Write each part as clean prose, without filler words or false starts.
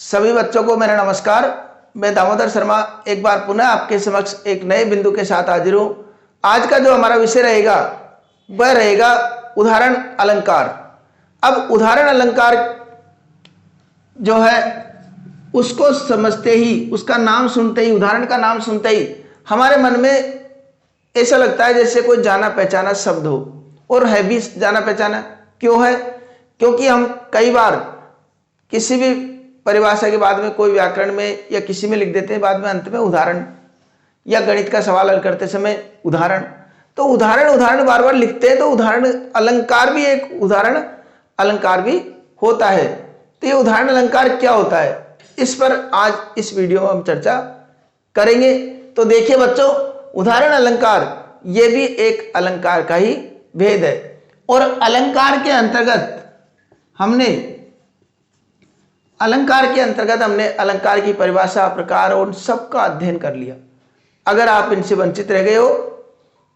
सभी बच्चों को मेरा नमस्कार। मैं दामोदर शर्मा एक बार पुनः आपके समक्ष एक नए बिंदु के साथ हाजिर हूं। आज का जो हमारा विषय रहेगा वह रहेगा उदाहरण अलंकार। अब उदाहरण अलंकार जो है उसको समझते ही, उसका नाम सुनते ही, उदाहरण का नाम सुनते ही हमारे मन में ऐसा लगता है जैसे कोई जाना पहचाना शब्द हो, और है भी जाना पहचाना। क्यों है? क्योंकि हम कई बार किसी भी परिभाषा के बाद में कोई व्याकरण में या किसी में लिख देते हैं, बाद में अंत में उदाहरण, या गणित का सवाल हल करते समय उदाहरण। तो उदाहरण बार बार लिखते हैं, तो उदाहरण अलंकार भी एक उदाहरण अलंकार भी होता है। तो ये उदाहरण अलंकार क्या होता है, इस पर आज इस वीडियो में हम चर्चा करेंगे। तो देखिए बच्चों, उदाहरण अलंकार ये भी एक अलंकार का ही भेद है। और अलंकार के अंतर्गत हमने अलंकार की परिभाषा, प्रकार और सबका अध्ययन कर लिया। अगर आप इनसे वंचित रह गए हो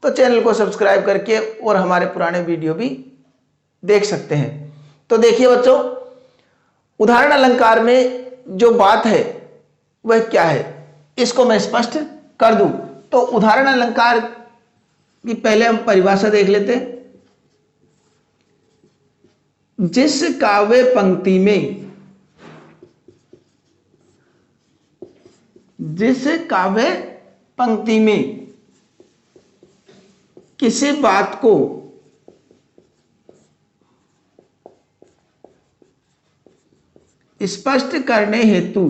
तो चैनल को सब्सक्राइब करके और हमारे पुराने वीडियो भी देख सकते हैं। तो देखिए बच्चों, उदाहरण अलंकार में जो बात है वह क्या है, इसको मैं स्पष्ट कर दूं। तो उदाहरण अलंकार की पहले हम परिभाषा देख लेते हैं। जिस काव्य पंक्ति में किसी बात को स्पष्ट करने हेतु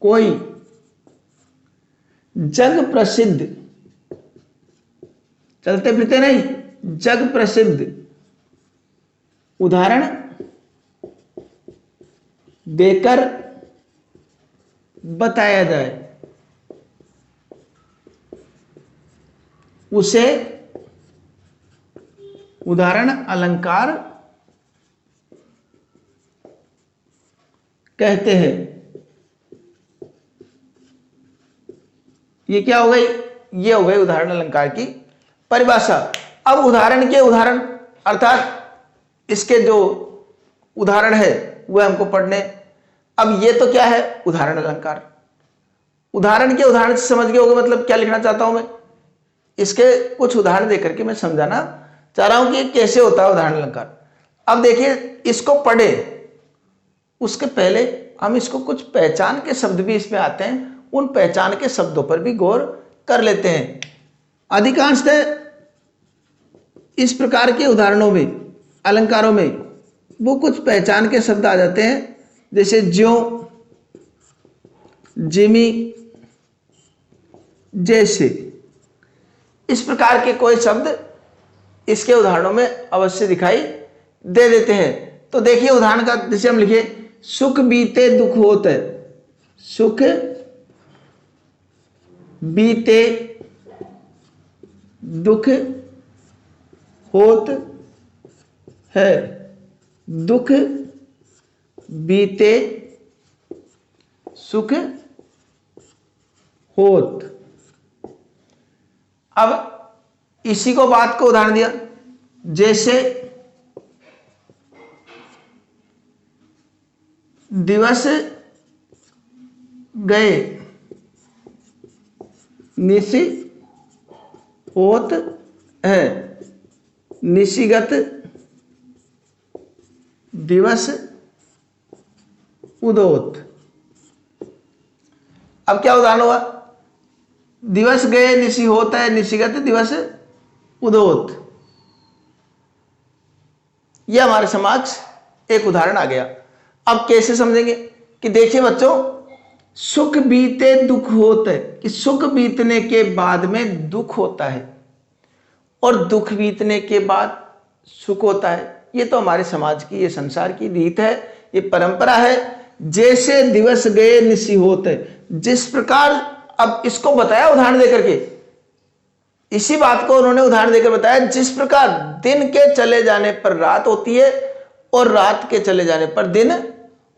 कोई जग प्रसिद्ध, चलते फिरते नहीं, जग प्रसिद्ध उदाहरण देकर बताया जाए, उसे उदाहरण अलंकार कहते हैं। ये क्या हो गई? ये हो गई उदाहरण अलंकार की परिभाषा। अब उदाहरण के उदाहरण अर्थात इसके जो उदाहरण है वह हमको पढ़ने। अब ये तो क्या है? उदाहरण अलंकार। उदाहरण के उदाहरण से समझ गए होंगे मतलब क्या लिखना चाहता हूं मैं। इसके कुछ उदाहरण देकर के मैं समझाना चाह रहा हूं कि कैसे होता है उदाहरण अलंकार। अब देखिए, इसको पढ़े उसके पहले हम इसको कुछ पहचान के शब्द भी इसमें आते हैं, उन पहचान के शब्दों पर भी गौर कर लेते हैं। अधिकांशतः इस प्रकार के उदाहरणों में, अलंकारों में वो कुछ पहचान के शब्द आ जाते हैं, जैसे ज्यों, जिमी, जैसे। इस प्रकार के कोई शब्द इसके उदाहरणों में अवश्य दिखाई दे देते हैं। तो देखिए उदाहरण का, जैसे हम लिखे सुख बीते दुख होत है। सुख बीते दुख होत है। दुख बीते सुख होत। अब इसी को बात को उदाहरण दिया, जैसे दिवस गए निशि होत है। निशिगत दिवस उदोत। अब क्या उदाहरण हुआ? दिवस गए निशि होता है, निशिगत दिवस उदोत। यह हमारे समक्ष एक उदाहरण आ गया। अब कैसे समझेंगे कि देखिए बच्चों, सुख बीते दुख होता है कि सुख बीतने के बाद में दुख होता है और दुख बीतने के बाद सुख होता है। ये तो हमारे समाज की, ये संसार की रीत है, ये परंपरा है। जैसे दिवस गए निशि होत है, जिस प्रकार, अब इसको बताया उदाहरण देकर के, इसी बात को उन्होंने उदाहरण देकर बताया। जिस प्रकार दिन के चले जाने पर रात होती है और रात के चले जाने पर दिन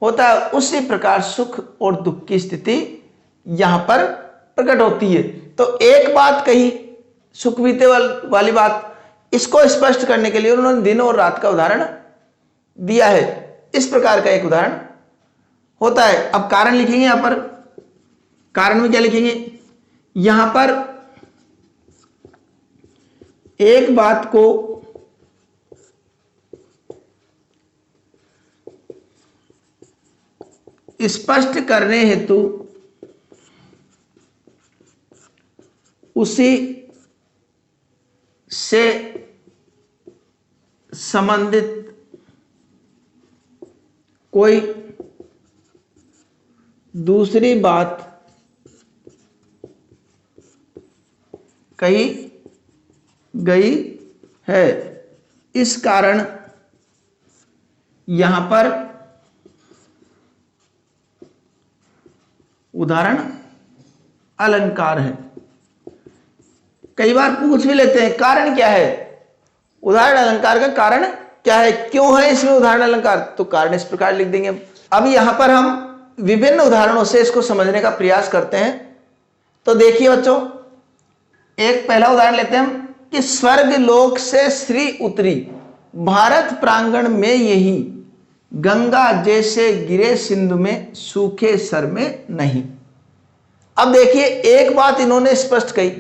होता है, उसी प्रकार सुख और दुख की स्थिति यहां पर प्रकट होती है। तो एक बात कही, सुख बीते वाली बात, इसको स्पष्ट करने के लिए उन्होंने दिन और रात का उदाहरण दिया है। इस प्रकार का एक उदाहरण होता है। अब कारण लिखेंगे, यहां पर कारण में क्या लिखेंगे, यहां पर एक बात को स्पष्ट करने हेतु उसी से संबंधित कोई दूसरी बात कही गई है। इस कारण यहां पर उदाहरण अलंकार है। कई बार पूछ भी लेते हैं कारण क्या है, उदाहरण अलंकार का कारण क्या है, क्यों है इसमें उदाहरण अलंकार, तो कारण इस प्रकार लिख देंगे। अब यहां पर हम विभिन्न उदाहरणों से इसको समझने का प्रयास करते हैं। तो देखिए बच्चों, एक पहला उदाहरण लेते हैं हम कि स्वर्ग लोक से श्री उतरी, भारत प्रांगण में यही, गंगा जैसे गिरे सिंधु में, सूखे सर में नहीं। अब देखिए एक बात इन्होंने स्पष्ट कही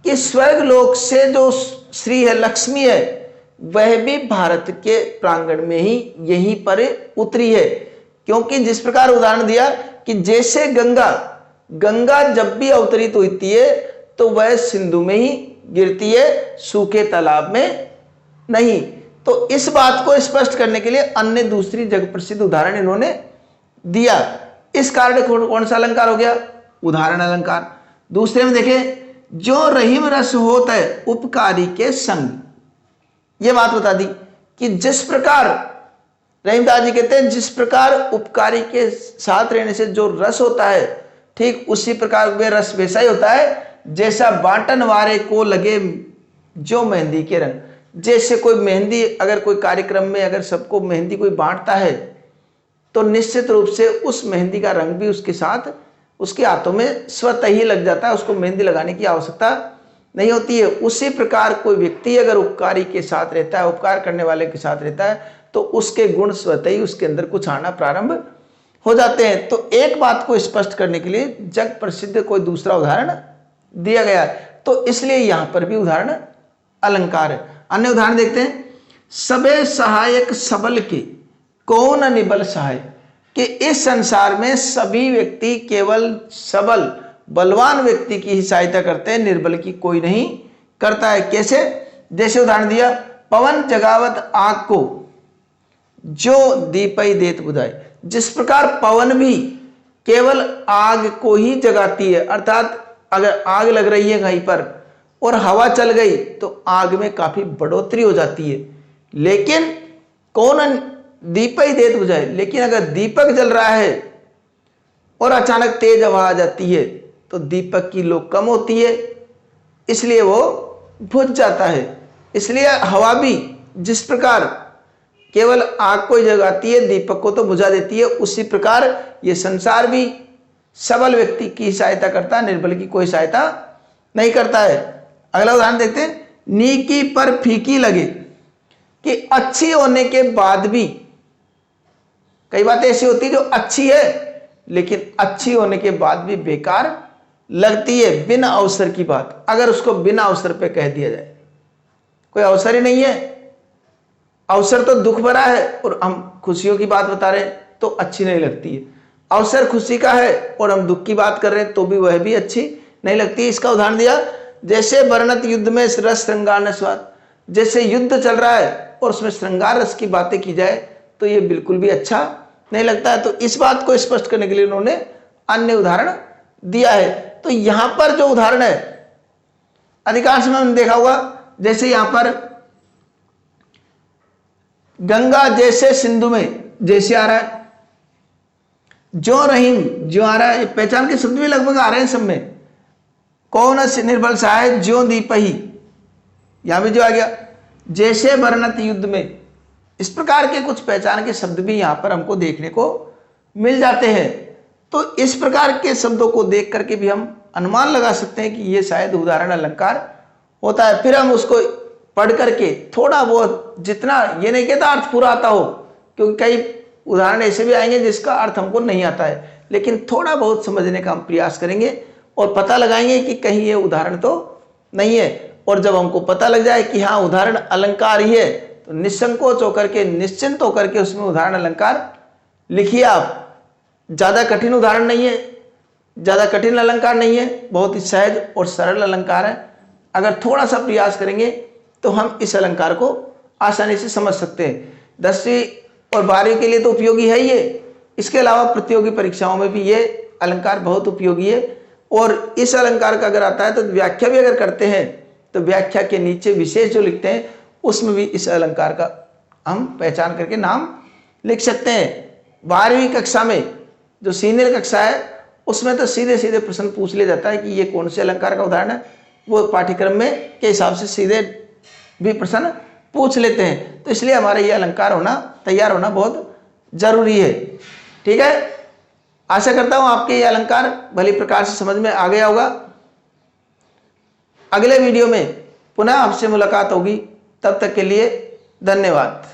कि स्वर्ग लोक से जो श्री है, लक्ष्मी है, वह भी भारत के प्रांगण में ही यहीं पर उतरी है। क्योंकि जिस प्रकार उदाहरण दिया कि जैसे गंगा जब भी अवतरित होती है तो वह सिंधु में ही गिरती है, सूखे तालाब में नहीं। तो इस बात को स्पष्ट करने के लिए अन्य दूसरी जग प्रसिद्ध उदाहरण इन्होंने दिया। इस कारण कौन सा अलंकार हो गया, उदाहरण अलंकार। दूसरे में देखें, जो रहीम रस होत है उपकारी के संग, ये बात बता दी कि जिस प्रकार रहीमदास जी कहते हैं जिस प्रकार उपकारी के साथ रहने से जो रस होता है, ठीक उसी प्रकार वे रस वैसा ही होता है जैसा बांटन वारे को लगे जो मेहंदी के रंग। जैसे कोई मेहंदी, अगर कोई कार्यक्रम में अगर सबको मेहंदी कोई बांटता है तो निश्चित रूप से उस मेहंदी का रंग भी उसके साथ उसके हाथों में स्वतः ही लग जाता है, उसको मेहंदी लगाने की आवश्यकता नहीं होती है। उसी प्रकार कोई व्यक्ति अगर उपकारी के साथ रहता है, उपकार करने वाले के साथ रहता है, तो उसके गुण स्वतः ही उसके अंदर कुछ आना प्रारंभ हो जाते हैं। तो एक बात को स्पष्ट करने के लिए जग प्रसिद्ध कोई दूसरा उदाहरण दिया गया है, तो इसलिए यहां पर भी उदाहरण अलंकार है। अन्य उदाहरण देखते हैं, सबे सहायक सबल के कौन निबल सहाय, कि इस संसार में सभी व्यक्ति केवल सबल बलवान व्यक्ति की ही सहायता करते हैं, निर्बल की कोई नहीं करता है। कैसे, जैसे उदाहरण दिया, पवन जगावत आग को जो दीपई देत बुझाए। जिस प्रकार पवन भी केवल आग को ही जगाती है, अर्थात अगर आग लग रही है कहीं पर और हवा चल गई तो आग में काफी बढ़ोतरी हो जाती है, लेकिन कौन दीपई देत बुझाए। लेकिन अगर दीपक जल रहा है और अचानक तेज हवा आ जाती है तो दीपक की लो कम होती है, इसलिए वो बुझ जाता है। इसलिए हवा भी जिस प्रकार केवल आग को जगाती है, दीपक को तो बुझा देती है, उसी प्रकार ये संसार भी सबल व्यक्ति की सहायता करता है, निर्बल की कोई सहायता नहीं करता है। अगला उदाहरण देखते हैं, नीकी पर फीकी लगे, कि अच्छी होने के बाद भी कई बातें ऐसी होती है जो अच्छी है लेकिन अच्छी होने के बाद भी बेकार लगती है, बिना अवसर की बात। अगर उसको बिना अवसर पे कह दिया जाए, कोई अवसर ही नहीं है, अवसर तो दुख भरा है और हम खुशियों की बात बता रहे हैं तो अच्छी नहीं लगती है। अवसर खुशी का है और हम दुख की बात कर रहे हैं तो भी वह भी अच्छी नहीं लगती। इसका उदाहरण दिया, जैसे वर्णत युद्ध में रस श्रृंगार न स्वाद, जैसे युद्ध चल रहा है और उसमें श्रृंगार रस की बातें की जाए तो ये बिल्कुल भी अच्छा नहीं लगता है। तो इस बात को स्पष्ट करने के लिए उन्होंने अन्य उदाहरण दिया है। तो यहां पर जो उदाहरण है अधिकांश में हमने देखा होगा, जैसे यहां पर गंगा जैसे सिंधु में जैसे आ रहा है, जो रहीम जो आ रहा है, पहचान के शब्द भी लगभग आ रहे हैं सब में। कौन निर्बल सहाय ज्यो दीपही, यहां भी जो आ गया, जैसे वर्णत युद्ध में, इस प्रकार के कुछ पहचान के शब्द भी यहां पर हमको देखने को मिल जाते हैं। तो इस प्रकार के शब्दों को देख करके भी हम अनुमान लगा सकते हैं कि ये शायद उदाहरण अलंकार होता है। फिर हम उसको पढ़ करके थोड़ा बहुत, जितना ये नहीं कहता अर्थ पूरा आता हो, क्योंकि कई उदाहरण ऐसे भी आएंगे जिसका अर्थ हमको नहीं आता है, लेकिन थोड़ा बहुत समझने का हम प्रयास करेंगे और पता लगाएंगे कि कहीं ये उदाहरण तो नहीं है। और जब हमको पता लग जाए कि हाँ उदाहरण अलंकार ही है, तो निसंकोच होकर के, निश्चिंत होकर के उसमें उदाहरण अलंकार लिखिए आप। ज़्यादा कठिन उदाहरण नहीं है, ज़्यादा कठिन अलंकार नहीं है, बहुत ही सहज और सरल अलंकार है। अगर थोड़ा सा प्रयास करेंगे तो हम इस अलंकार को आसानी से समझ सकते हैं। 10वीं और 12वीं के लिए तो उपयोगी है ये, इसके अलावा प्रतियोगी परीक्षाओं में भी ये अलंकार बहुत उपयोगी है। और इस अलंकार का अगर आता है तो व्याख्या भी अगर करते हैं तो व्याख्या के नीचे विशेष जो लिखते हैं उसमें भी इस अलंकार का हम पहचान करके नाम लिख सकते हैं। 12वीं कक्षा में जो सीनियर कक्षा है उसमें तो सीधे सीधे प्रश्न पूछ लिया जाता है कि ये कौन से अलंकार का उदाहरण है, वो पाठ्यक्रम में के हिसाब से सीधे भी प्रश्न पूछ लेते हैं। तो इसलिए हमारा ये अलंकार होना, तैयार होना बहुत जरूरी है। ठीक है, आशा करता हूं आपके ये अलंकार भली प्रकार से समझ में आ गया होगा। अगले वीडियो में पुनः आपसे मुलाकात होगी, तब तक के लिए धन्यवाद।